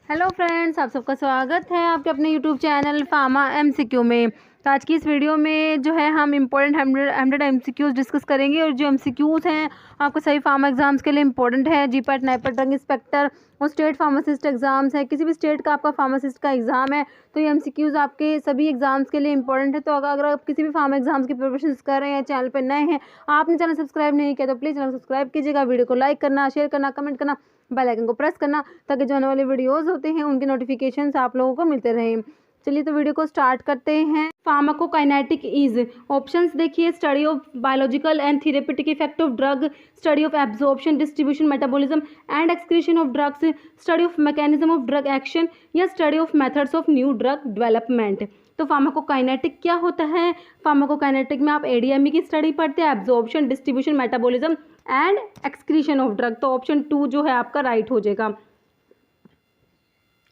Hello friends, आप सबका स्वागत है आपके अपने यूट्यूब चैनल फार्मा एमसीक्यू में। तो आज की इस वीडियो में जो है हम इम्पोर्टेंट 100 एमसीक्यूज़ डिस्कस करेंगे। और जो एमसीक्यूज़ हैं आपको सभी फार्मा एग्जाम्स के लिए इंपॉर्टेंट है। जीपैट, नाइपेट, ड्रग इंस्पेक्टर और स्टेट फार्मासिस्ट एग्जाम्स है। किसी भी स्टेट का आपका फार्मासिस्ट का एग्ज़ाम है तो ये एमसीक्यूज़ आपके सभी एग्जाम्स के लिए इंपॉर्टेंट है। तो अगर आप किसी भी फार्मा एग्जाम्स की प्रिपरेशन कर रहे हैं, चैनल पर नए हैं, आपने चैनल सब्सक्राइब नहीं किया तो प्लीज़ चैनल सब्सक्राइब कीजिएगा। वीडियो को लाइक करना, शेयर करना, कमेंट करना, बेल आइकन को प्रेस करना ताकि जो आने वाले वीडियोस होते हैं उनके नोटिफिकेशंस आप लोगों को मिलते रहें। चलिए तो वीडियो को स्टार्ट करते हैं। फार्माकोकाइनेटिक इज ऑप्शंस देखिए, study of biological and therapeutic effect of drug, study of absorption, distribution, metabolism and excretion of drugs, study of mechanism of drug action या study of methods of new drug development. तो pharmacokinetic क्या होता है? Pharmacokinetic में आप ADME की study पढ़ते हैं, absorption, distribution, metabolism and excretion of drug. तो ऑप्शन 2 जो है आपका राइट हो जाएगा।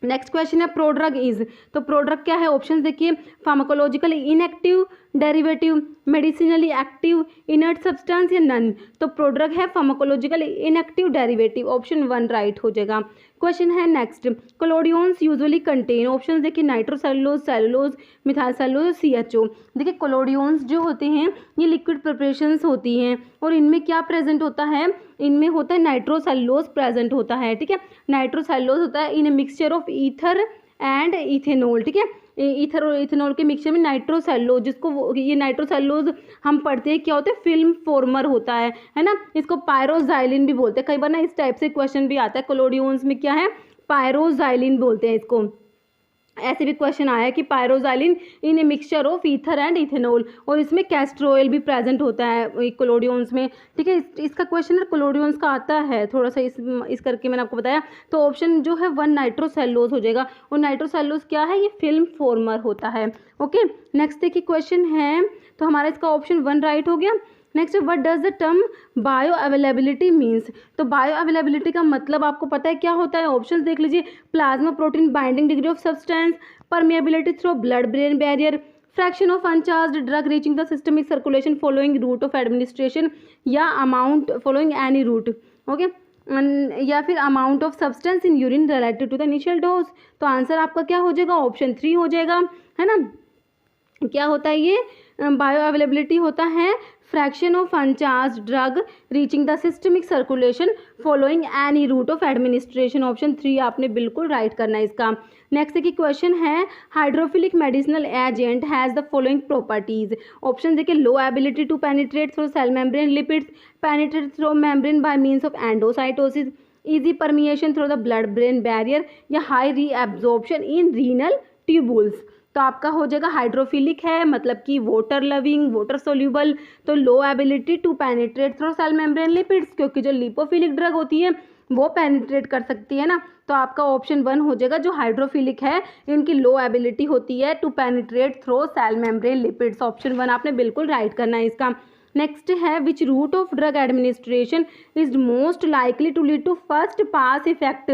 नेक्स्ट क्वेश्चन है प्रोड्रग इज। तो प्रोड्रग क्या है? ऑप्शन देखिए, pharmacologically inactive, derivative, medicinally active, inert substance या नन। तो प्रोड्रग है pharmacologically inactive, derivative. Option 1 right हो जाएगा। क्वेश्चन है नेक्स्ट, कोलोडियंस यूजुअली कंटेन। ऑप्शन देखिए, nitrocellulose, cellulose, methyl cellulose, CHO. देखिए कोलोडियंस जो होते हैं ये लिक्विड प्रिपरेशंस होती हैं और इनमें क्या प्रेजेंट होता है? इनमें होता है नाइट्रोसेलुलोज प्रेजेंट होता है। ठीक है, नाइट्रोसेलुलोज होता है in a mixture of ether and ethanol. ठीक है, ईथर और इथेनॉल के मिक्सचर में नाइट्रोसेलुलोज, जिसको ये नाइट्रोसेलुलोज हम पढ़ते हैं क्या होता है? फिल्म फॉर्मर होता है ना। इसको पायरोजाइलिन भी बोलते हैं। कई बार ना इस टाइप से क्वेश्चन भी आता है, कोलोडियंस में क्या है? पायरोजाइलिन बोलते हैं इसको। ऐसे भी क्वेश्चन आया है कि pyroxylin in a mixture of ether and ethanol, और इसमें कैस्टर ऑयल भी प्रेजेंट होता है कोलोडियंस में। ठीक है, इसका क्वेश्चन कोलोडियंस का आता है थोड़ा सा इस करके मैंने आपको बताया। तो ऑप्शन जो है 1 नाइट्रोसेलुलोज हो जाएगा। और नाइट्रोसेलुलोज क्या है? ये फिल्म फॉर्मर होता है। ओके, नेक्स्ट देखिए क्वेश्चन है, तो हमारा इसका ऑप्शन 1 राइट हो गया। Next, what does the term bio availability means. तो बायो अवेलेबिलिटी का मतलब आपको पता है क्या होता है? ऑप्शंस देख लीजिए, plasma protein binding degree of substance, permeability through blood brain barrier, fraction of uncharged drug reaching the systemic circulation following route of administration या amount following any route. Okay, या फिर amount of substance in urine related to the initial dose. तो answer आपका क्या हो जाएगा? Option 3 हो जाएगा, है ना। क्या होता है ये? बायो अवेलेबिलिटी होता है fraction of uncharged drug reaching the systemic circulation following any route of administration. Option 3 आपने बिल्कुल राइट करना है इसका। नेक्स्ट देखिए क्वेश्चन है, hydrophilic medicinal agent has the following properties. Option देखिए, low ability to penetrate through cell membrane lipids, penetrate through membrane by means of endocytosis, easy permeation through the blood brain barrier या high reabsorption in renal tubules. तो आपका हो जाएगा hydrophilic है, मतलब कि water loving, water soluble. तो low ability to penetrate through cell membrane lipids, क्योंकि जो लिपोफिलिक ड्रग होती है वो पेनिट्रेट कर सकती है ना। तो आपका ऑप्शन 1 हो जाएगा। जो हाइड्रोफिलिक है इनकी लो एबिलिटी होती है to penetrate through cell membrane lipids. Option 1 आपने बिल्कुल राइट करना है इसका। नेक्स्ट है, which route of drug administration is most likely to lead to first pass effect.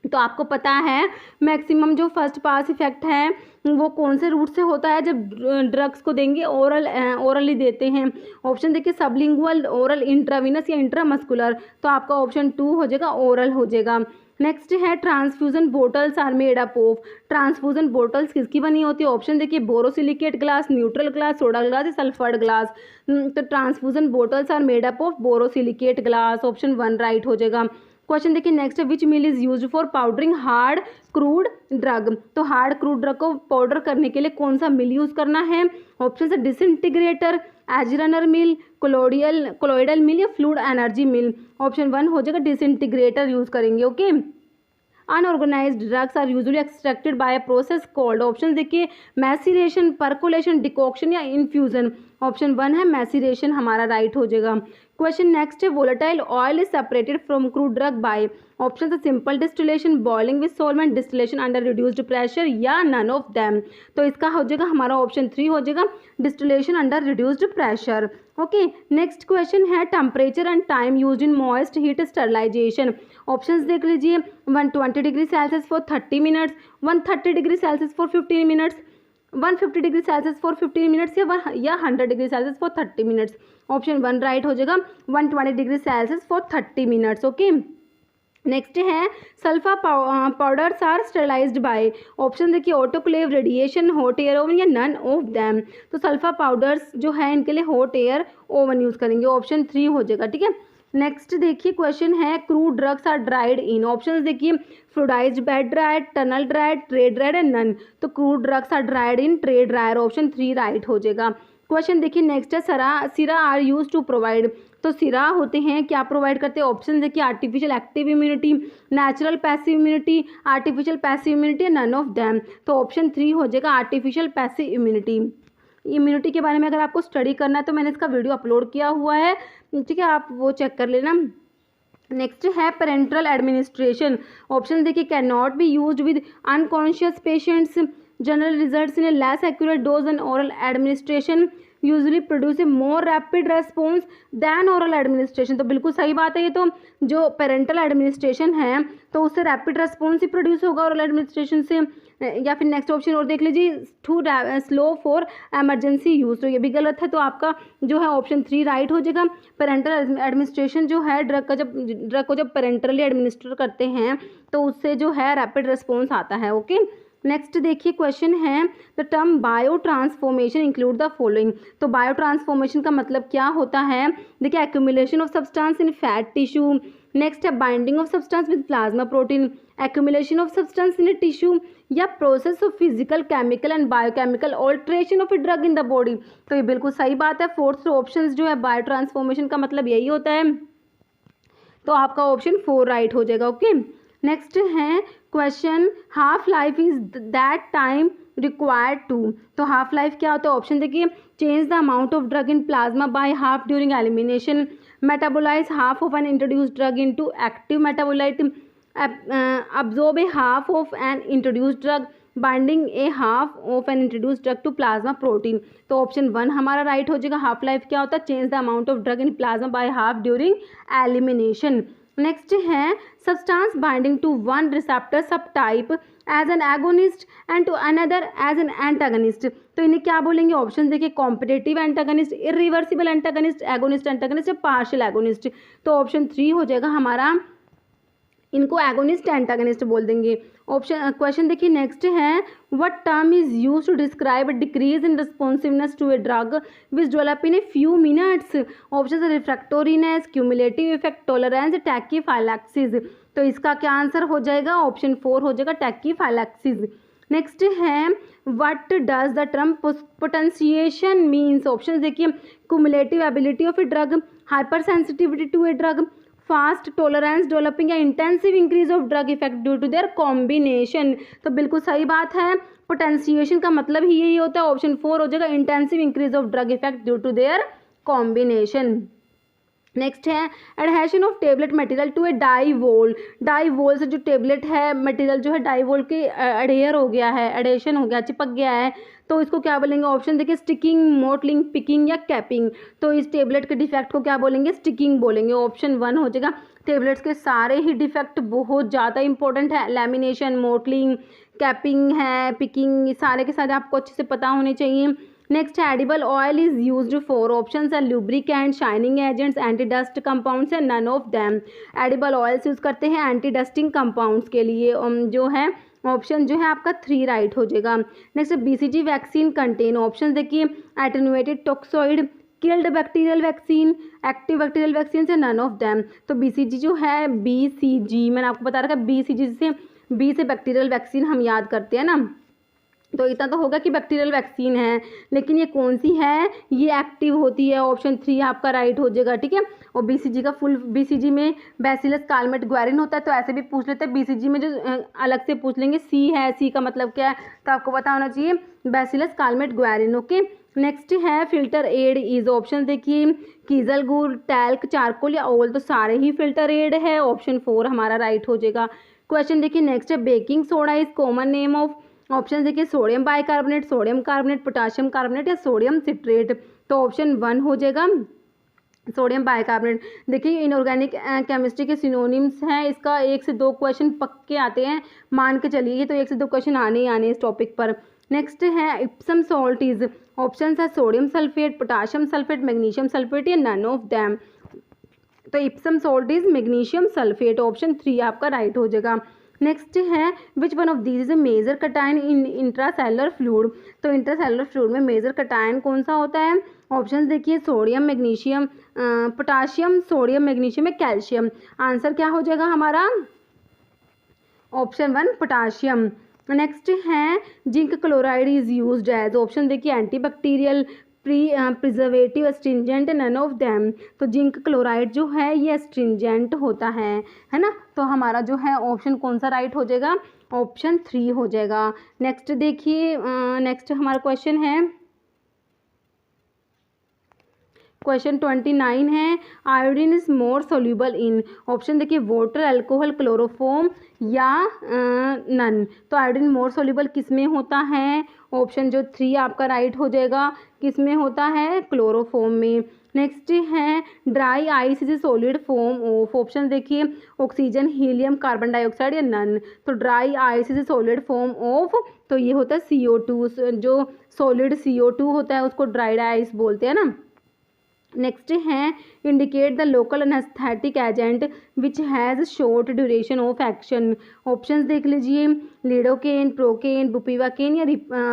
तो आपको पता है मैक्सिमम जो फर्स्ट पास इफेक्ट है वो कौन से रूट से होता है? जब ड्रग्स को देंगे ओरली देते हैं। ऑप्शन देखिए, सबलिंगुअल, ओरल, इंट्रावीनस या इंट्रामस्कुलर। तो आपका ऑप्शन 2 हो जाएगा, ओरल हो जाएगा। नेक्स्ट है, transfusion bottles are made up of. Transfusion bottles किसकी बनी होती है? ऑप्शन देखिए, borosilicate glass, neutral glass, soda glass या सल्फर्ड ग्लास। तो transfusion bottles are made up of borosilicate glass. Option 1 right हो जाएगा। क्वेश्चन देखिए next, which mill is used for powdering hard crude drug. तो हार्ड क्रूड ड्रग को powder करने के लिए कौन सा मिल यूज करना है? ऑप्शन है डिसइंटीग्रेटर, एजरनर मिल, कोलोइडल मिल या फ्लूइड एनर्जी मिल। ऑप्शन 1 हो जाएगा, डिसइंटीग्रेटर यूज करेंगे। Okay, unorganised drugs are usually extracted by a process called. Option देखिए, मैसीरेशन, परकोलेशन, डिकॉक्शन या इन्फ्यूजन। ऑप्शन 1 है मैसीरेशन, हमारा राइट हो जाएगा। क्वेश्चन नेक्स्ट है, volatile oil is separated from crude drug by. Option है simple distillation, boiling with solvent, distillation under reduced pressure या none of them. तो इसका हो जाएगा हमारा ऑप्शन 3 हो जाएगा, distillation under reduced pressure. Okay, next question है, temperature and time used in moist heat sterilisation. Options देख लीजिए, 120 degree Celsius for 30 minutes, 130 degree Celsius for 15 minutes, 150 degree Celsius for 15 minutes या 100 degree Celsius for 30 minutes. Option 1 right हो जाएगा, 120 degree Celsius for 30 minutes. Okay, next है sulpha powders are sterilised by, option देखिए autoclave, radiation, hot air oven या none of them. तो सल्फा पाउडर्स जो है इनके लिए हॉट एयर ओवन यूज़ करेंगे, ऑप्शन 3 हो जाएगा, ठीक है। नेक्स्ट देखिए क्वेश्चन है crude drugs are dried in, option देखिए fluidised bed dried, tunnel dried, tray dried and none. तो crude drugs are dried in tray dryer, option 3 right हो जाएगा। क्वेश्चन देखिए नेक्स्ट है सिरा आर यूज टू प्रोवाइड, तो सिरा होते हैं क्या प्रोवाइड करते हैं, ऑप्शन देखिए artificial active immunity, natural passive immunity, artificial passive immunity, none of them. तो ऑप्शन 3 हो जाएगा आर्टिफिशियल पैसिव इम्यूनिटी के बारे में अगर आपको स्टडी करना है तो मैंने इसका वीडियो अपलोड किया हुआ है, ठीक है, आप वो चेक कर लेना। नेक्स्ट है पेरेंटल एडमिनिस्ट्रेशन, ऑप्शन देखिए cannot be used with unconscious patients, general results in a less accurate dose and oral administration usually produce a more rapid response than oral administration. तो बिल्कुल सही बात है, ये तो जो पेरेंटल एडमिनिस्ट्रेशन है तो उससे रैपिड रेस्पॉन्स ही प्रोड्यूस होगा ओरल एडमिनिस्ट्रेशन से। या फिर नेक्स्ट ऑप्शन और देख लीजिए too slow for emergency use, तो ये भी गलत है, तो आपका जो है ऑप्शन 3 राइट हो जाएगा। पेरेंटल एडमिनिस्ट्रेशन जो है ड्रग को जब पेरेंटली एडमिनिस्टर करते हैं तो उससे जो है रैपिड रिस्पॉन्स आता है, ओके। नेक्स्ट देखिए क्वेश्चन है the term bio transformation include the following, तो बायो ट्रांसफॉर्मेशन का मतलब क्या होता है, देखिए accumulation of substance in fat tissue, next है binding of substance with plasma protein, accumulation of substance in a tissue, या process of physical chemical and biochemical alteration of a drug in the body. तो ये बिल्कुल सही बात है, fourth option जो है बायो ट्रांसफॉर्मेशन का मतलब यही होता है, तो आपका ऑप्शन 4 राइट हो जाएगा, ओके। नेक्स्ट है question half life is that time required to, तो हाफ लाइफ क्या होता है, ऑप्शन देखिए change the amount of drug in plasma by half during elimination, metabolize half of an introduced drug into active metabolite, absorb a half of an introduced drug, binding a half of an introduced drug to plasma protein. तो option 1 हमारा right हो जाएगा। Half life क्या होता है, change the amount of drug in plasma by half during elimination. Next है substance binding to one receptor sub type as an agonist and to another as an antagonist, तो इन्हें क्या बोलेंगे, ऑप्शन देखिए competitive antagonist, irreversible antagonist, agonist antagonist या partial agonist. तो option 3 हो जाएगा हमारा, इनको एगोनिस्ट एंटागनिस्ट बोल देंगे। ऑप्शन क्वेश्चन देखिए नेक्स्ट है what term is used to describe decrease in responsiveness to a drug which develop in a few minutes, option refractoriness, cumulative effect, tolerance, tachyphylaxis. तो इसका क्या आंसर हो जाएगा, ऑप्शन 4 हो जाएगा टैकीफाइलैक्सिस। नेक्स्ट है what does the term potentiation means, option देखिए cumulative ability of a drug, hyper sensitivity to a drug, fast tolerance developing या intensive increase of drug effect due to their combination. तो बिल्कुल सही बात है, potentiation का मतलब ही यही होता है, ऑप्शन 4 हो जाएगा intensive increase of drug effect due to their combination. Next है adhesion of tablet material to a die wall, die wall से जो टेबलेट है मटेरियल जो है डाईवोल के एडहेयर हो गया है, एडहेशन हो गया, चिपक गया है, तो इसको क्या बोलेंगे, ऑप्शन देखिए स्टिकिंग, मोटलिंग, पिकिंग या कैपिंग। तो इस टेबलेट के डिफेक्ट को क्या बोलेंगे, स्टिकिंग बोलेंगे, ऑप्शन 1 हो जाएगा। टेबलेट्स के सारे ही डिफेक्ट बहुत ज़्यादा इंपॉर्टेंट है, लैमिनेशन, मोटलिंग, कैपिंग है, पिकिंग, सारे के सारे आपको अच्छे से पता होने चाहिए। नेक्स्ट है edible oil is used for, option है lubricant, shining agents, anti dust compounds है none of them. Edible oils use करते हैं एंटी डस्टिंग कंपाउंड्स के लिए, जो है ऑप्शन जो है आपका 3 राइट हो जाएगा। Next BCG vaccine contain, option देखिए attenuated toxoid, killed bacterial vaccine, active bacterial vaccine से नन ऑफ दैम। तो बीसीजी जो है बीसीजी मैंने आपको बता रखा, बीसीजी से बी से बैक्टीरियल वैक्सीन हम याद करते हैं ना, तो इतना तो होगा कि बैक्टीरियल वैक्सीन है, लेकिन ये कौन सी है, ये एक्टिव होती है, ऑप्शन 3 आपका राइट हो जाएगा, ठीक है। और बीसीजी का फुल, बीसीजी में बैसिलस कालमेट ग्वारिन होता है, तो ऐसे भी पूछ लेते हैं, बीसीजी में जो अलग से पूछ लेंगे, सी है, सी का मतलब क्या है, तो आपको पता होना चाहिए bacillus Calmette Guerin, okay. Next है फिल्टर एड इज, ऑप्शन देखिए कीजल गुड़, टैल्क, चारकोल या ऑयल, तो सारे ही फिल्टर एड है, ऑप्शन 4 हमारा राइट हो जाएगा। क्वेश्चन देखिए नेक्स्ट है baking soda is common name of, option देखिए sodium bicarbonate, sodium carbonate, potassium carbonate या सोडियम सिट्रेट। तो ऑप्शन 1 हो जाएगा सोडियम बाइकार्बोनेट। देखिए इनऑर्गेनिक केमिस्ट्री के सिनोनिम्स हैं, इसका 1 से 2 क्वेश्चन पक्के आते हैं, मान के चलिए, तो 1 से 2 क्वेश्चन आने ही आने इस टॉपिक पर। नेक्स्ट है इप्सम सॉल्ट इज, ऑप्शन है sodium sulphate, potassium sulphate, magnesium sulphate या नन ऑफ दैम। तो Epsom salt is magnesium sulphate, option 3 आपका राइट हो जाएगा। नेक्स्ट है which one of these is a major cation in intracellular fluid, तो intracellular fluid में major cation कौन सा होता है? ऑप्शन देखिए sodium magnesium potassium sodium magnesium या कैल्शियम। आंसर क्या हो जाएगा हमारा? Option 1 potassium. नेक्स्ट है zinc chloride is used as, option देखिए antibacterial preservative astringent none of them, तो जिंक क्लोराइड जो है ये एस्ट्रिंजेंट होता है ना, तो हमारा जो है ऑप्शन कौन सा राइट हो जाएगा? ऑप्शन 3 हो जाएगा। नेक्स्ट देखिए नेक्स्ट हमारा क्वेश्चन है क्वेश्चन 29 है iodine is more soluble in, option देखिए वाटर अल्कोहल क्लोरोफॉर्म या नन, तो आयोडीन मोर सोल्यूबल किस में होता है? ऑप्शन जो 3 आपका राइट हो जाएगा, किस में होता है? क्लोरोफॉर्म में। नेक्स्ट है dry ice is a solid form of, option देखिए ऑक्सीजन हीलियम कार्बन डाइऑक्साइड या नन, तो dry ice is a solid form of, तो ये होता है CO2, जो सॉलिड CO2 होता है उसको ड्राइड आइस बोलते हैं ना। नेक्स्ट है indicate the local anaesthetic agent which has short duration of action, options देख लीजिए लिडोकेन प्रोकेन बुपीवाकेन या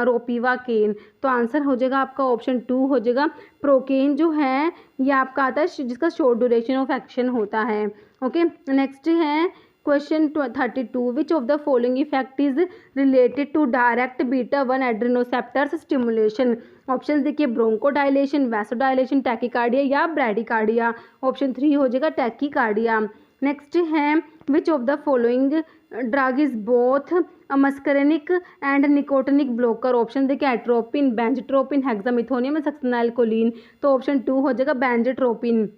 रोपीवाकेन, तो आंसर हो जाएगा आपका ऑप्शन 2 हो जाएगा। प्रोकेन जो है ये आपका आता है जिसका शॉर्ट ड्यूरेशन ऑफ एक्शन होता है। ओके नेक्स्ट है question 32 which of the following effect is related to direct beta 1 adrenoceptors stimulation, option देखिए ब्रोंकोडाइलेशन वैसोडाइलेशन टैकीकार्डिया या ब्रैडीकार्डिया, ऑप्शन 3 हो जाएगा टैकीकार्डिया। नेक्स्ट है which of the following drug is both muscarinic and nicotinic blocker, option देखिए atropine benztropine hexamethonium succinylcholine, तो option 2 हो जाएगा benztropine.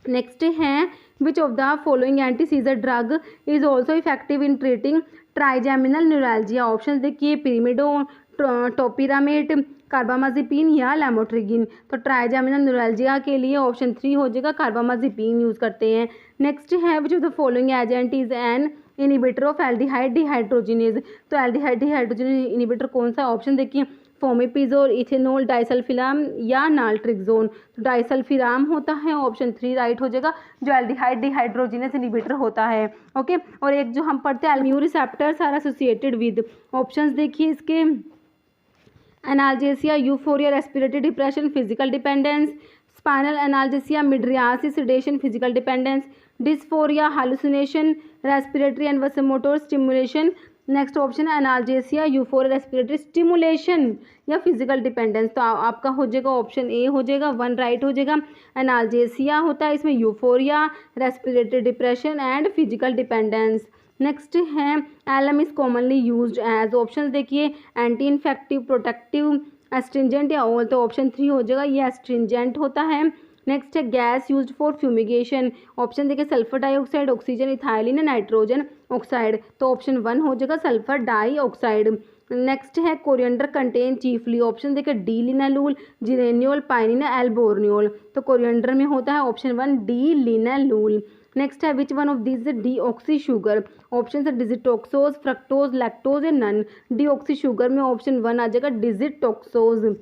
Next है which of the following anti seizure drug is also effective in treating trigeminal neuralgia, option देखिए पिरिमिडोन topiramate कार्बामाजिपिन या लैमोट्रिगिन, तो trigeminal neuralgia के लिए ऑप्शन 3 हो जाएगा कार्बामाजिपिन यूज़ करते हैं। नेक्स्ट है which of the following agent is an inhibitor of aldehyde dehydrogenase, तो एल्डिहाइड डिहाइड्रोजिनेज इनिबिटर कौन सा? ऑप्शन देखिए फोमिपिजोल इथेनॉल डाइसल्फिराम या नाल्ट्रिक्सोन, तो डाइसल्फिराम होता है, ऑप्शन 3 राइट हो जाएगा जो एल्डिहाइड डिहाइड्रोजिनेज इनिबिटर होता है। ओके और एक जो हम पढ़ते हैं mu receptors are associated with, options देखिए इसके analgesia euphoria respiratory depression physical dependence spinal analgesia mydriasis sedation physical dependence dysphoria hallucination respiratory and vasomotor stimulation, next option है एनाल्जेसिया यूफोरिया रेस्पिरेटरी स्टिमुलेशन या फिजिकल डिपेंडेंस, तो आपका हो जाएगा option A हो जाएगा 1 राइट हो जाएगा। एनाल्जेसिया होता है इसमें euphoria respiratory depression and physical dependence. Next है alum is commonly used as, option देखिए एंटी इन्फेक्टिव प्रोटेक्टिव एस्ट्रिंजेंट या ऑल, तो ऑप्शन 3 हो जाएगा ये एस्ट्रिंजेंट होता है। नेक्स्ट है gas used for fumigation, option देखिए sulphur dioxide oxygen ethylene nitrogen oxide, तो ऑप्शन 1 हो जाएगा सल्फर डाइऑक्साइड। नेक्स्ट है कोरिएंडर कंटेन चीफली, ऑप्शन देखिए D linalool geraniol pinene l borneol, तो कोरिएंडर में होता है ऑप्शन 1 डी लिनालूल। नेक्स्ट है which one of this deoxy sugar, option है डिजिटोक्सोज फ्रक्टोज लैक्टोज या नन, डी ऑक्सी शुगर में ऑप्शन 1 आ जाएगा डिजिटोक्सोज।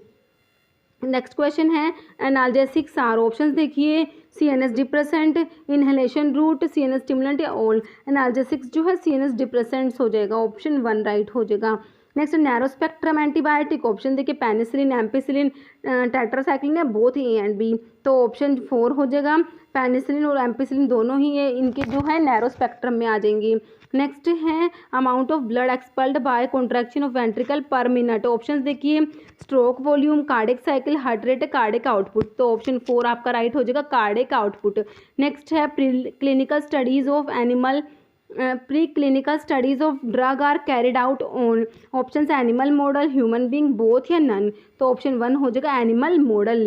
नेक्स्ट क्वेश्चन है एनाल्जेसिक्स आर, ऑप्शन देखिए CNS depressant inhalation route CNS stimulant या all, analgesics जो है CNS डिप्रेसेंट्स हो जाएगा, ऑप्शन 1 राइट हो जाएगा। Next narrow spectrum antibiotic, option देखिए पेनिसिलिन एम्पिसिलिन टेट्रासाइक्लिन या बोथ A एंड B, तो ऑप्शन 4 हो जाएगा पेनिसिलिन और एम्पिसिलिन दोनों ही ये इनके जो है नैरो स्पेक्ट्रम में आ जाएंगे। नेक्स्ट है amount of blood expelled by contraction of ventricle per minute, option देखिए stroke volume cardiac cycle heart rate cardiac output, तो ऑप्शन 4 आपका राइट हो जाएगा कार्डिक आउटपुट। नेक्स्ट है clinical studies of animal pre clinical studies of drug are carried out on, option animal model human being both या none, तो option 1 हो जाएगा animal model.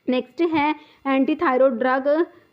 Next है antithyroid drug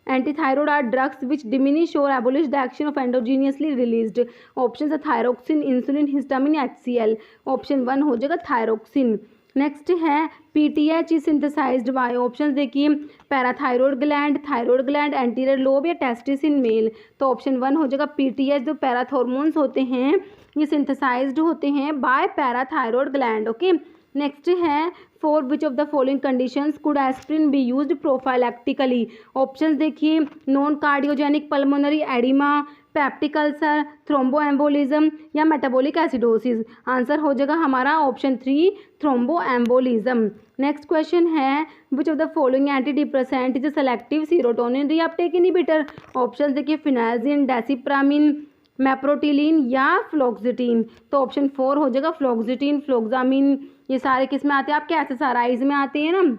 antithyroid are drugs which diminish और abolish the action of endogenously released, option है thyroxine insulin histamine HCl, option 1 हो जाएगा thyroxine. Next है PTH is synthesized by, option देखिए पैराथायरॉयड ग्लैंड एंटीरियर लोब या testis in male, तो option 1 हो जाएगा PTH जो पैराथॉर्मोन्स होते हैं ये सिंथेसाइज्ड होते हैं by parathyroid gland. Okay next है for which of the following conditions could aspirin be used prophylactically. Options देखिए, non cardiogenic pulmonary oedema, peptic ulcer, thromboembolism या मेटाबॉलिक एसिडोसिस। आंसर हो जाएगा हमारा ऑप्शन 3 थ्रोम्बोएम्बोलिज्म। नेक्स्ट क्वेश्चन है which of the following anti depressant is selective serotonin reuptake inhibitor. Option देखिए, phenelzine, डेसिप्रामिन, मेप्रोटिलिन या फ्लोक्सिटिन। तो option 4 हो जाएगा फ्लोक्सिटिन, फ्लोक्सामिन। ये सारे किस में आते हैं आपके एसएसआरआईज में आते हैं ना,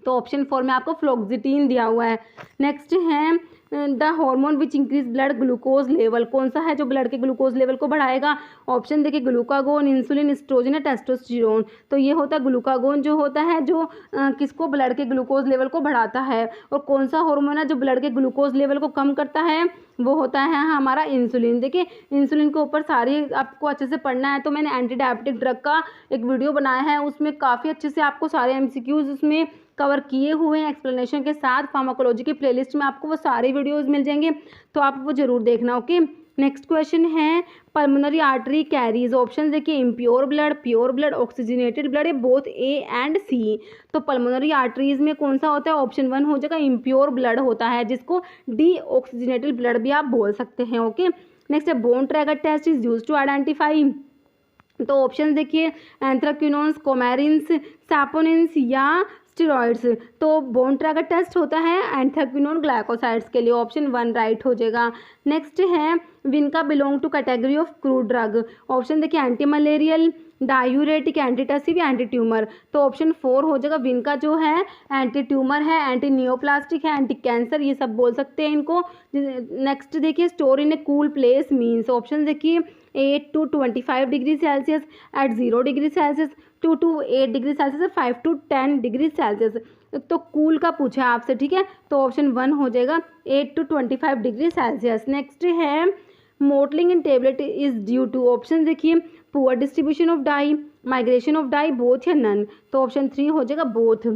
तो ऑप्शन 4 में आपको फ्लोक्सिटिन दिया हुआ है। नेक्स्ट है the hormone which increase blood glucose level. कौन सा है जो ब्लड के ग्लूकोज लेवल को बढ़ाएगा। ऑप्शन देखिए, ग्लूकागोन, इंसुलिन, एस्ट्रोजन या टेस्टोस्टेरोन। तो ये होता है ग्लूकागोन जो होता है जो किसको, ब्लड के ग्लूकोज लेवल को बढ़ाता है। और कौन सा हार्मोन है जो ब्लड के ग्लूकोज लेवल को कम करता है, वो होता है हमारा इंसुलिन। देखिए इंसुलिन के ऊपर सारी आपको अच्छे से पढ़ना है, तो मैंने एंटी डायबिटिक ड्रग का एक वीडियो बनाया है, उसमें काफ़ी अच्छे से आपको सारे एमसीक्यूज उसमें कवर किए हुए हैं एक्सप्लेनेशन के साथ। फार्माकोलॉजी की प्लेलिस्ट में आपको वो सारे वीडियोस मिल जाएंगे, तो आप वो जरूर देखना। ओके, नेक्स्ट क्वेश्चन है पल्मोनरी आर्टरी कैरीज। ऑप्शन देखिए, impure blood, pure blood, oxygenated blood या बोथ ए एंड सी। तो पल्मोनरी आर्टरीज में कौन सा होता है, ऑप्शन 1 हो जाएगा इम्प्योर ब्लड होता है, जिसको डी ऑक्सीजनेटेड ब्लड भी आप बोल सकते हैं। ओके, नेक्स्ट है Borntrager test is use to identify. तो ऑप्शन देखिए, एंथ्राक्विनोन्स, कोमेरिन्स, सैपोनिन्स या स्टेरॉइड्स। तो बोन ट्रैगर टेस्ट होता है एंथ्राक्विनोन ग्लाइकोसाइड्स के लिए, ऑप्शन 1 राइट हो जाएगा। नेक्स्ट है vinca belong to category of crude drug. Option देखिए, एंटी मलेरियल, डायूरेटिक, एंटीटसिव या एंटी ट्यूमर। तो ऑप्शन 4 हो जाएगा विनका जो है एंटी ट्यूमर है, एंटी नियोप्लास्टिक है, एंटी कैंसर, ये सब बोल सकते हैं इनको। नेक्स्ट देखिए, store in a cool place means. Option देखिए, 8 to 25 degree Celsius, at 0 degree Celsius, 2 to 8 degree Celsius, 5 to 10 degree Celsius. तो कूल का पूछा आपसे, ठीक है, तो ऑप्शन 1 हो जाएगा 8 to 25 डिग्री सेल्सियस। नेक्स्ट है mottling in tablet is due to. Option देखिए, poor distribution of dye, migration of dye, both या नन। तो ऑप्शन 3 हो जाएगा बोथ।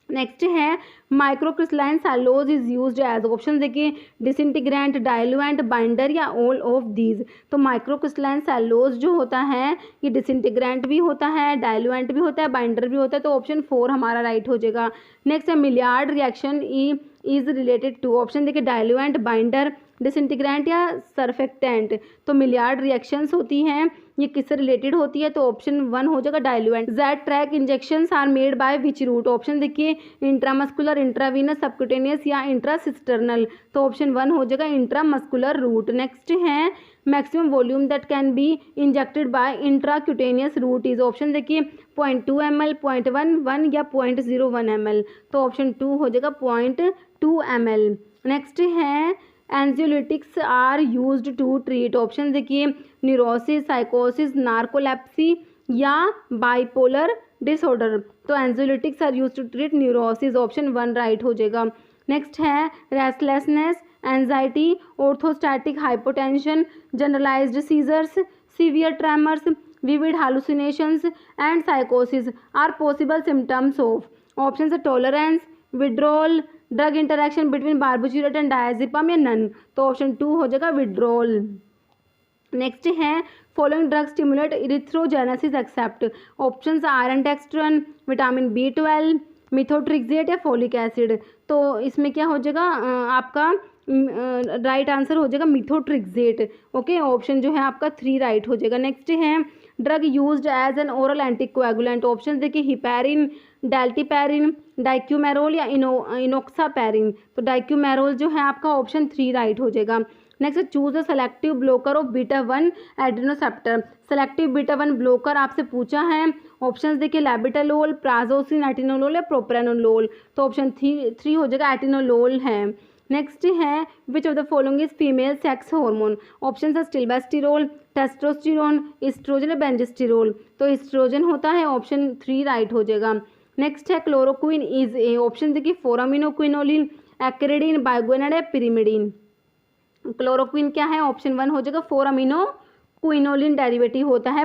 नेक्स्ट है microcrystalline cellulose is used as. Option देखिए, डिसइंटीग्रेंट, डाइल्यूएंट, बाइंडर या all of these. तो microcrystalline cellulose जो होता है ये डिसइंटीग्रेंट भी होता है, डाइल्यूएंट भी होता है, बाइंडर भी होता है, तो ऑप्शन 4 हमारा राइट हो जाएगा। नेक्स्ट है Maillard reaction is related to. Option देखिए, डाइल्यूएंट, बाइंडर, डिसइंटीग्रेंट या सरफेक्टेंट। तो मिलियार्ड रिएक्शंस होती हैं, ये किससे रिलेटेड होती है, तो ऑप्शन 1 हो जाएगा diluent. Z track injections are made by which route. Option देखिए, इंट्रामस्कुलर, इंट्रावीनस, सबक्यूटेनियस या इंट्रासिस्टर्नल। तो ऑप्शन 1 हो जाएगा इंट्रामस्कुलर रूट। नेक्स्ट है maximum volume that can be injected by intracutaneous route is. Option देखिए, 0.2 ml, 0.11 या 0.01 ml। तो option 2 हो जाएगा 0.2 ml। नेक्स्ट है anxiolytics are used to treat. Option देखिए, न्यूरोसिस, साइकोसिस, नार्कोलेप्सी या बाइपोलर डिसऑर्डर। तो anxiolytics are used to treat neurosis, option 1 right हो जाएगा। नेक्स्ट है restlessness, anxiety, orthostatic hypotension, generalised seizures, severe tremors, vivid hallucinations and साइकोसिस are possible symptoms of. Option है tolerance, withdrawal, drug interaction between barbiturate and diazepam या none. तो option 2 हो जाएगा withdrawal. Next है following drug stimulate इरिथ्रोजेनेसिस except. Options iron dextran, vitamin B12, methotrexate या folic acid. तो इसमें क्या हो जाएगा आपका राइट आंसर हो जाएगा मिथोट्रिक्सेट। ओके, ऑप्शन जो है आपका 3 राइट हो जाएगा। नेक्स्ट है drug used as an oral anticoagulant. Option देखिए, हिपैरिन, डेल्टीपैरिन, डाइक्यूमेरोल या इनोक्सापैरिन। तो डाइक्यूमेरोल जो है आपका ऑप्शन 3 राइट हो जाएगा। Next choose the selective blocker of beta one adrenoceptor. Selective beta one blocker आपसे पूछा है। ऑप्शंस देखिए, लैबिटालोल, प्राजोसिन, एटिनोलोल या प्रोप्रानोलोल। तो ऑप्शन 3 हो जाएगा एटिनोलोल है। नेक्स्ट है which of the following is female sex hormone. Option है स्टिल्बेस्टिरोल, टेस्टोस्टेरोन, एस्ट्रोजन या बेंजेस्टिरोल। तो एस्ट्रोजन होता है, ऑप्शन 3 राइट हो जाएगा। नेक्स्ट है क्लोरोक्विन इज ए। ऑप्शन देखिए, फोरामिनोक्विनोलिन, एक्रेडिन, बाइगोनेड या पिरिमिडिन। क्लोरोक्विन क्या है, ऑप्शन 1 हो जाएगा फोरामिनोक्विनोलिन डेरिवेटिव होता है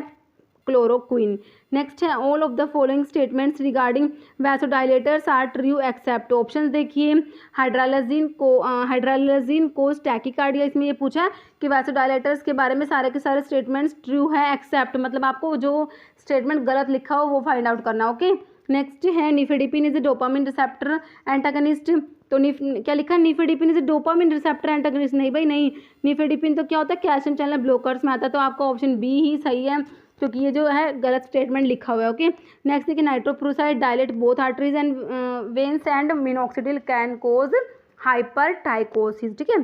क्लोरोक्विन। नेक्स्ट है all of the following statements regarding vasodilators are true except. Option देखिए हाइड्रालाजीन कोज टैकीकार्डिया, इसमें ये पूछा कि वैसोडाइलेटर्स के बारे में सारे के सारे स्टेटमेंट्स ट्रू है, एक्सेप्ट मतलब आपको जो स्टेटमेंट गलत लिखा हो वो फाइंड आउट करना। ओके, नेक्स्ट है nifedipine is a dopamine receptor antagonist. तो क्या लिखा है, nifedipine is a dopamine receptor antagonist. नहीं भाई नहीं, निफेडिपिन तो क्या होता है, कैल्शियम चैनल ब्लॉकर्स में आता है। तो आपका ऑप्शन बी ही सही है, क्योंकि ये जो है गलत स्टेटमेंट लिखा हुआ है। ओके, नेक्स्ट देखिए nitroprusside dilate both arteries and veins and minoxidil can cause hypertrichosis. ठीक है,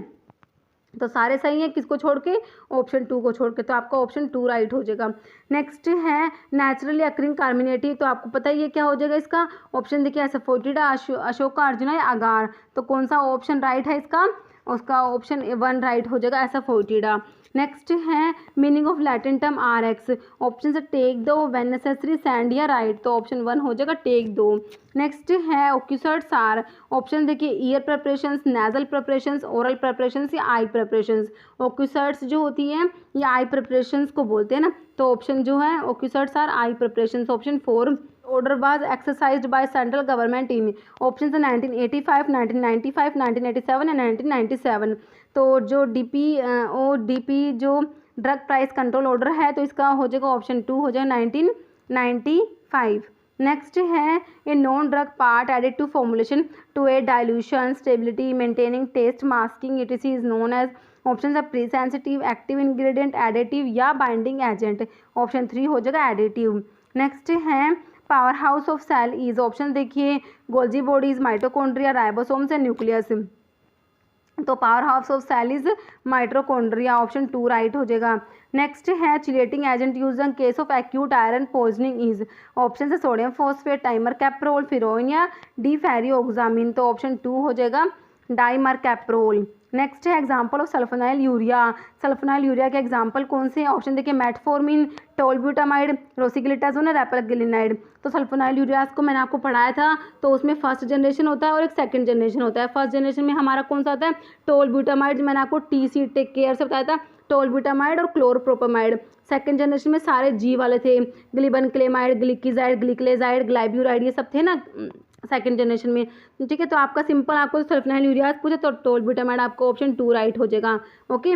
तो सारे सही हैं, किसको छोड़ के, ऑप्शन 2 को छोड़ के। तो आपका ऑप्शन 2 राइट हो जाएगा। नेक्स्ट है नेचुरली अक्रिंग कार्मिनेटिव। तो आपको पता ही है क्या हो जाएगा इसका ऑप्शन देखिए, एसफोटिडा, अशोका, अर्जुना या अगार। तो कौन सा ऑप्शन राइट है इसका, उसका ऑप्शन 1 राइट हो जाएगा, एसफोटिडा। नेक्स्ट है meaning of Latin term R X. Option से take thou, when necessary, send या राइट। तो ऑप्शन 1 हो जाएगा टेक दो। नेक्स्ट है ओक्यूसर्ट्स आर। ऑप्शन देखिए ear preparations, nasal preparations, oral preparations या आई प्रिपरेशंस। ओक्यूसर्ट्स जो होती है ये आई प्रिपरेशंस को बोलते हैं ना, तो ऑप्शन जो है ocuserts are eye preparations, option 4। Order was exercised by central government in, option है 1985, 1995, 1987 एंड 1997। तो जो डीपी जो ड्रग प्राइस कंट्रोल ऑर्डर है, तो इसका हो जाएगा ऑप्शन 2 हो जाएगा 1995। नेक्स्ट है a non drug part added to formulation to aid dilution, stability, maintaining taste, masking, etc is known as. Option है pre sensitive, active ingredient, additive या बाइंडिंग एजेंट। ऑप्शन 3 हो जाएगा एडिटिव। नेक्स्ट है power house of cell is. Option देखिए Golgi bodies, mitochondria, ribosomes and nucleus. तो power house of cell is mitochondria, option 2 right हो जाएगा। Next है chelating agent use in case of acute iron poisoning is. Option है sodium phosphate, timer कैप्रोल, फिरोइन या डिफेरियोक्सामिन। तो option 2 हो जाएगा डाइमर कैप्रोल। नेक्स्ट है example of sulfonyl urea. Sulfonyl urea के एग्जाम्पल कौन से हैं, ऑप्शन देखिए मेटफॉर्मिन, टोलब्यूटामाइड, रोसिग्लिटाजोन और एपरग्लिनाइड। तो सल्फोनाइल यूरिया को मैंने आपको पढ़ाया था, तो उसमें फर्स्ट जनरेशन होता है और एक सेकंड जनरेशन होता है। फर्स्ट जनरेशन में हमारा कौन सा होता है, टोलब्यूटामाइड, मैंने आपको TC टेक केयर से बताया था, टोलब्यूटामाइड और क्लोरोप्रोपामाइड। सेकंड जनरेशन में सारे जी वाले थे, ग्लिबन क्लेमाइड, ग्लिकिजाइड, ग्लिकलेजाइड, ग्लाइब्यूराइड, ये सब थे ना सेकंड जनरेशन में। ठीक है, तो आपका सिंपल आपको सल्फोनाइल यूरिया पूछे तो टोलब्यूटामाइड आपको ऑप्शन 2 राइट हो जाएगा। ओके,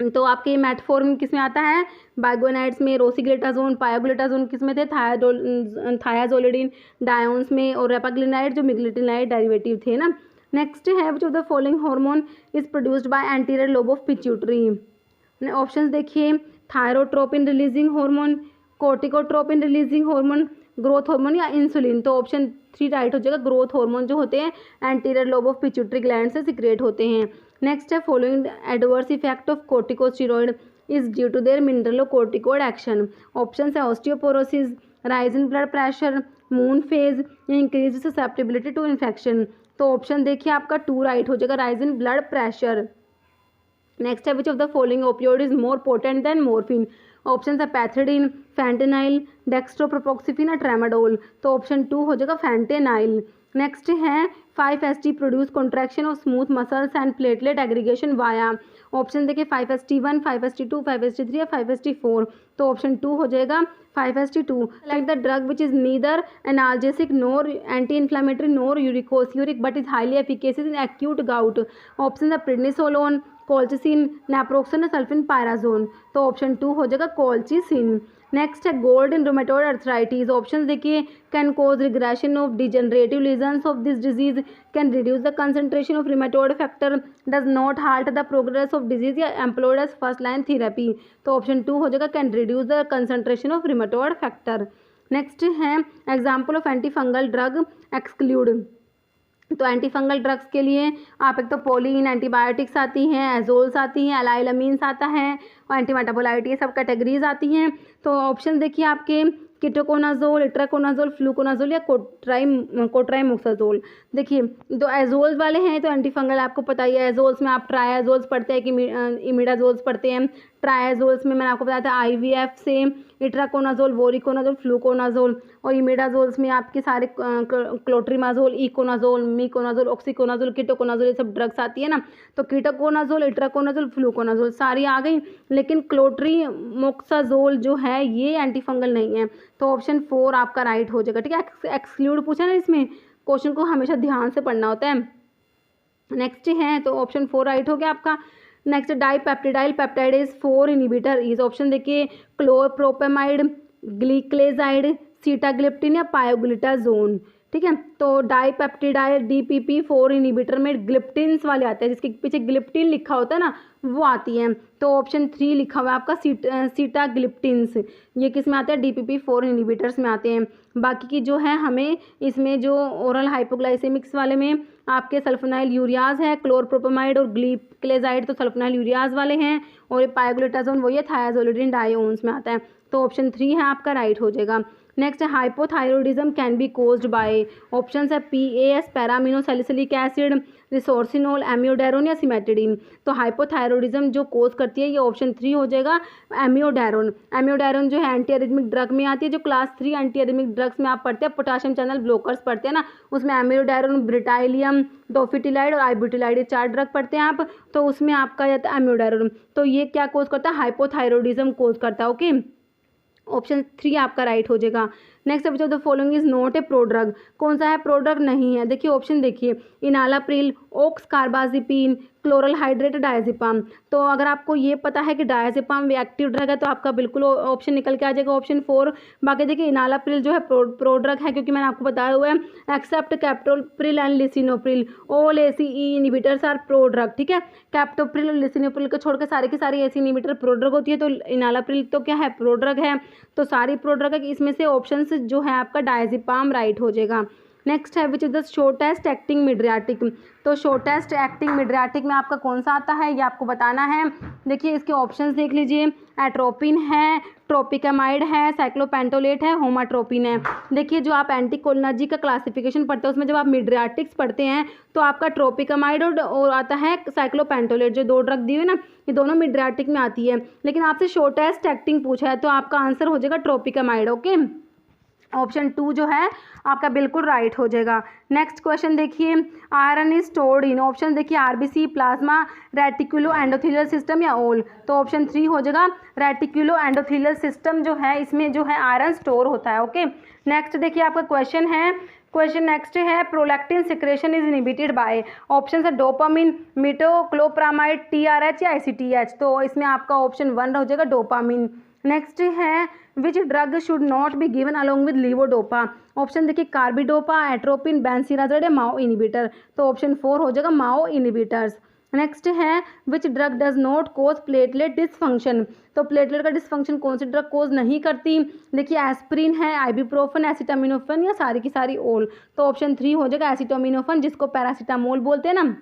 तो आपके मेटफॉर्मिन किस में आता है, बाइगोनाइड्स में, रोसिग्लिटाजोन, पायोग्लिटाजोन किस में थे, थायाजोलिडिन, डायोन्स में, और रेपाग्लिनाइड जो मिग्लिटिनाइड डेरिवेटिव थे ना। नेक्स्ट है which of the following hormone is produced by anterior lobe of pituitary. Options देखिए thyrotropin releasing hormone, corticotropin releasing hormone, growth hormone या इंसुलिन। तो ऑप्शन 3 राइट हो जाएगा, ग्रोथ हार्मोन जो होते हैं anterior lobe of pituitary gland से secrete होते हैं। नेक्स्ट है following adverse effect of corticosteroid is due to their mineralocorticoid action. Option है osteoporosis, rise in blood pressure, moon phase, increase susceptibility to infection. तो option देखिए आपका 2 right हो जाएगा, rise in blood pressure. Next है which of the following opioid is more potent than morphine. Option है pethidine, फैंटेनाइल, डेक्स्ट्रोप्रोपोक्सिफिन या tramadol. तो option 2 हो जाएगा फैंटेनाइल। नेक्स्ट है 5-HT produce contraction of smooth muscles and platelet aggregation via. Option देखिए 5-HT1, 5-HT2, 5-HT3 या 5-HT4। तो ऑप्शन 2 हो जाएगा 5-HT2। Like the drug which is neither analgesic nor anti inflammatory nor uricosuric but is highly efficacious in acute gout. Option है prednisolone, colchicine, नैप्रोक्सन, सल्फिन पायराजोन। तो option 2 हो जाएगा colchicine. Next है gold in rheumatoid arthritis. Option देखिए can cause regression of degenerative lesions of this disease, can reduce the concentration of rheumatoid factor, does not halt the progress of disease या employed as first line therapy. तो option 2 हो जाएगा can reduce the concentration of rheumatoid factor. Next है example of anti fungal drug exclude. तो anti fungal drugs के लिए आप एक तो पोलिन एंटीबायोटिक्स आती हैं, एजोल्स आती हैं, एलाइलमीन्स आता है और एंटीमेटाबोलाइट, ये सब कैटेगरीज आती हैं। तो ऑप्शन देखिए आपके कीटोकोनाजोल, इट्राकोनाजोल, फ्लूकोनाजोल या कोट्राइमोक्साजोल। देखिए जो एजोल्स वाले हैं तो एंटी फंगल आपको पता ही है, एजोल्स में आप ट्रायाजोल्स पढ़ते हैं कि इमिडाजोल्स पढ़ते हैं, ट्रायाजोल्स में मैंने आपको बताया था IVF से इट्राकोनाजोल, वोरिकोनाजोल, फ्लूकोनाजोल, और इमिडाजोल्स में आपके सारे क्लोट्रीमाजोल, इकोनाजोल, मीकोनाजोल, ऑक्सीकोनाजोल, कीटोकोनाजोल, ये सब ड्रग्स आती है ना। तो कीटोकोनाजोल, इट्राकोनाजोल, फ्लूकोनाजोल सारी आ गई, लेकिन क्लोट्रीमोक्साजोल जो है ये एंटीफंगल नहीं है। तो ऑप्शन 4 आपका राइट हो जाएगा, ठीक है। एक्सक्लूड पूछा ना, इसमें क्वेश्चन को हमेशा ध्यान से पढ़ना होता है। नेक्स्ट है तो ऑप्शन 4 राइट हो गया आपका। नेक्स्ट डाइपेप्टिडाइल पेप्टाइडेज 4 इनिबिटर इस ऑप्शन देखिए क्लोरप्रोपेमाइड, ग्लिक्लेजाइड, सीटाग्लिप्टिन या पायोग्लिटाजोन, ठीक है। तो डाइपेप्टिडाइल DPP4 इनिबिटर में ग्लिप्टिन्स वाले आते हैं, जिसके पीछे ग्लिप्टिन लिखा होता है ना, वो आती है। तो ऑप्शन 3 लिखा हुआ है आपका सीटाग्लिप्टिन्स, ये किस में आते हैं? DPP4 इनिबिटर्स में आते हैं। बाकी की जो है हमें इसमें जो ओरल हाइपोग्लाइसेमिक्स वाले में आपके सल्फोनाइल यूरियाज है, क्लोरप्रोपेमाइड और ग्लिक्लेजाइड तो सल्फोनाइल यूरियाज वाले हैं, और ये पायोग्लिटाजोन वही है, थायाजोलिडिन डायोन्स में आता है। तो ऑप्शन 3 है आपका राइट हो जाएगा। नेक्स्ट है hypothyroidism can be caused by, option है PAS, पैरामिनोसैलिसिलिक एसिड, रिसोर्सिनोल, एमियोडेरोन या सिमेटिडीन। तो हाइपोथायरॉयडिज्म जो कोज करती है ये ऑप्शन 3 हो जाएगा, एमियोडेरोन। एमियोडेरोन जो है एंटी एरिथमिक ड्रग में आती है, जो क्लास 3 एंटी एरिथमिक ड्रग्स में आप पढ़ते हैं, पोटाशियम चैनल ब्लॉकर्स पढ़ते हैं ना, उसमें एमियोडेरोन, ब्रिटाइलियम, डोफिटिलाइड और आइब्यूटिलाइड ये 4 ड्रग पढ़ते हैं आप, तो उसमें आपका जाता है एमियोडेरोन। तो ये क्या कोज करता है? हाइपोथायरॉयडिज्म कोज करता है, ओके। ऑप्शन 3 आपका राइट हो जाएगा। नेक्स्ट बच्चों the following is not a prodrug, कौन सा है प्रोड्रग नहीं है? देखिए ऑप्शन देखिए enalapril, oxcarbazepine, chloral hydrate, diazepam. तो अगर आपको ये पता है कि डायजेपाम एक्टिव ड्रग है तो आपका बिल्कुल ऑप्शन निकल के आ जाएगा ऑप्शन 4। बाकी देखिए इनालाप्रिल जो है प्रोड्रग है, क्योंकि मैंने आपको बताया हुआ है except captopril and lisinopril, all ACE inhibitors are prodrug, ठीक है। कैप्टोप्रिल और लिसिनोप्रिल को छोड़कर सारी की सारी ACE इनिबिटर प्रोड्रग होती है, तो इनालाप्रिल तो क्या है? प्रोड्रग है। तो सारी प्रोड्रग है, इसमें से ऑप्शन जो है आपका डायजेपाम राइट हो जाएगा। नेक्स्ट है which is the shortest acting mydriatic, तो शॉर्टेस्ट एक्टिंग मिड्रियाटिक में आपका कौन सा आता है ये आपको बताना है। देखिए इसके ऑप्शंस देख लीजिए, एट्रोपिन है, ट्रोपिकामाइड है, साइक्लोपेंटोलेट है, होमाट्रोपिन है। देखिए जो आप एंटीकोलिनर्जिक का क्लासिफिकेशन पढ़ते हैं उसमें जब आप मिड्रियाटिक्स पढ़ते हैं तो आपका ट्रोपिकामाइड और आता है साइक्लोपेंटोलेट, जो 2 ड्रग दिए हुए ना ये दोनों मिड्रियाटिक में आती है, लेकिन आपसे शॉर्टेस्ट एक्टिंग पूछा है तो आपका आंसर हो जाएगा ट्रोपिकामाइड, ओके। ऑप्शन 2 जो है आपका बिल्कुल राइट हो जाएगा। नेक्स्ट क्वेश्चन देखिए, iron is stored in, option देखिए RBC, plasma, reticulo endothelial system या ऑल। तो ऑप्शन 3 हो जाएगा रेटिकुलो एंडोथेलियल सिस्टम जो है इसमें जो है आयरन स्टोर होता है, ओके। नेक्स्ट देखिए आपका क्वेश्चन नेक्स्ट है prolactin secretion is inhibited by, option है डोपामिन, मिटोक्लोप्रामाइड, TRH या ICTH। तो इसमें आपका ऑप्शन 1 हो जाएगा डोपामिन। नेक्स्ट है which drug should not be given along with levodopa, option देखिए कार्बिडोपा, एट्रोपिन, बेंसिराजोल या माओ इनिबिटर। तो ऑप्शन 4 हो जाएगा माओ इनिबिटर्स। नेक्स्ट है which drug does not cause platelet dysfunction, तो प्लेटलेट का डिसफंक्शन कौन सी ड्रग कोज नहीं करती? देखिए एस्प्रिन है, आइबुप्रोफेन, एसिटामिनोफेन या सारी की सारी ओल। तो ऑप्शन 3 हो जाएगा एसिटामिनोफेन, जिसको पैरासीटामोल बोलते हैं ना।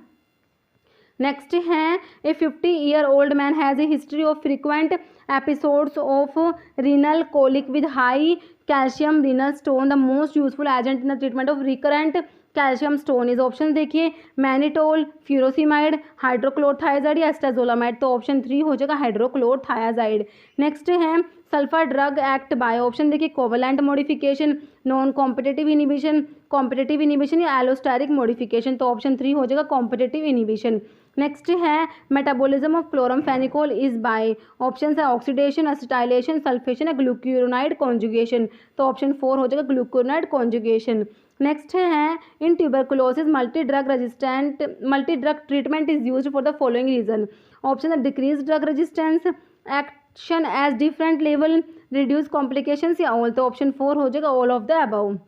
नेक्स्ट है a 50-year-old man has a history of frequent episodes of renal colic with high calcium renal stone, the most useful agent in the treatment of recurrent calcium stone is, option देखिए mannitol, furosemide, hydrochlorothiazide या acetazolamide. तो option 3 हो जाएगा hydrochlorothiazide. Next है sulphur drug act by, option देखिए covalent modification, non competitive inhibition या allosteric modification. तो option 3 हो जाएगा कॉम्पिटिटिव इनिबिशन। नेक्स्ट है metabolism of chloramphenicol is by, option है ऑक्सीडेशन, एसिटाइलेशन, सल्फेशन या ग्लूक्यूरोनाइड कॉन्जुगेशन। तो ऑप्शन 4 हो जाएगा ग्लूक्यूरोनाइड कॉन्जुगेशन। नेक्स्ट है in tuberculosis multi drug treatment is used for the following reason, option है decrease drug resistance, action as different level, reduce complications या all. तो option 4 हो जाएगा all of the above.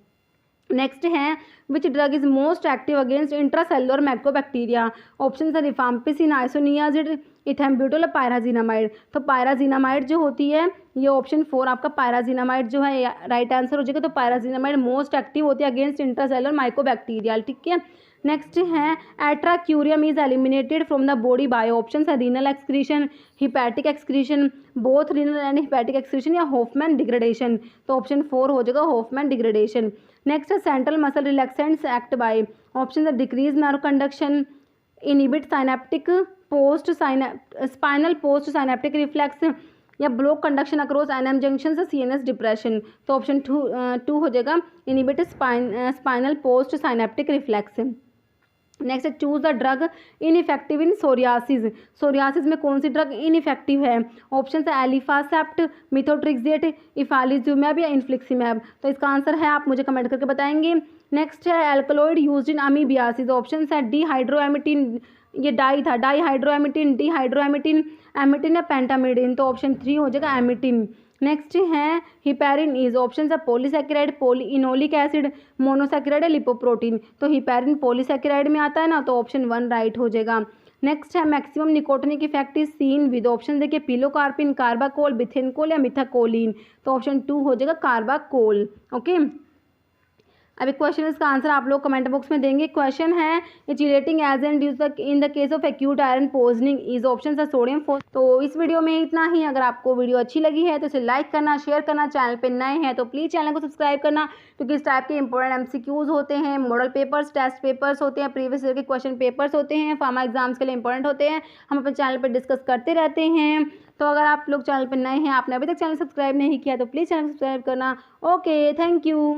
Next है which drug is most active against intracellular mycobacteria, option है rifampicin, isoniazid, ethambutol, pyrazinamide. तो pyrazinamide जो होती है ये ऑप्शन 4 आपका पायराजिनामाइड जो है राइट आंसर हो जाएगा। तो पायराजिनामाइड मोस्ट एक्टिव होती है अगेंस्ट इंट्रासेलुलर माइक्रोबैक्टीरियल, ठीक है। नेक्स्ट है atracurium is eliminated from the body by, option है renal excretion, hepatic excretion, both renal and hepatic excretion या हॉफमैन डिग्रेडेशन। तो ऑप्शन 4 हो जाएगा हॉफमैन डिग्रेडेशन। नेक्स्ट है central muscle relaxants act by, option है decrease nerve conduction, inhibit synaptic spinal post synaptic reflex या block conduction across NM junction से CNS depression. तो option two हो जाएगा inhibit spinal post synaptic reflex. Next, choose the drug ineffective in psoriasis. Psoriasis में कौन सी drug ineffective है? Option है एलिफासेप्ट, मिथोट्रिक्सेट, इफालिजुमैब या इन्फ्लिक्सिमैब। तो इसका आंसर है आप मुझे कमेंट करके बताएंगे। नेक्स्ट है alkaloid used in amoebiasis. Option है डिहाइड्रोएमिटिन, ये डाई था, डाईहाइड्रोएमिटिन, डिहाइड्रोएमिटिन, एमिटिन या पेंटामिडिन। तो ऑप्शन 3 हो जाएगा एमिटिन। नेक्स्ट है हिपैरिन इज। ऑप्शन है पॉलीसैकेराइड, इनोलिक एसिड, मोनोसैकेराइड या लिपोप्रोटीन। तो हिपैरिन पॉलीसैकेराइड में आता है ना, तो ऑप्शन 1 राइट हो जाएगा। नेक्स्ट है maximum nicotinic effect is seen with. Option देखिए पिलोकार्पिन, कार्बाकोल, बिथेनकोल या मिथाकोलिन। तो ऑप्शन 2 हो जाएगा कार्बाकोल। ओके, अब एक क्वेश्चन इसका आंसर आप लोग कमेंट बॉक्स में देंगे। क्वेश्चन है chelating agent use in the case of acute iron poisoning is. Option है सोडियम फॉस्फेट। तो इस वीडियो में इतना ही। अगर आपको वीडियो अच्छी लगी है तो इसे लाइक करना, शेयर करना, चैनल पे नए हैं तो प्लीज़ चैनल को सब्सक्राइब करना, क्योंकि इस टाइप के इंपॉर्टेंट एमसीक्यूज होते हैं, मॉडल पेपर्स, टेस्ट पेपर्स होते हैं, प्रीवियस ईयर के क्वेश्चन पेपर्स होते हैं, फार्मा एग्जाम्स के लिए इंपॉर्टेंट होते हैं, हम अपने चैनल पर डिस्कस करते रहते हैं। तो अगर आप लोग चैनल पर नए हैं, आपने अभी तक चैनल सब्सक्राइब नहीं किया तो प्लीज़ चैनल सब्सक्राइब करना। Okay, thank you.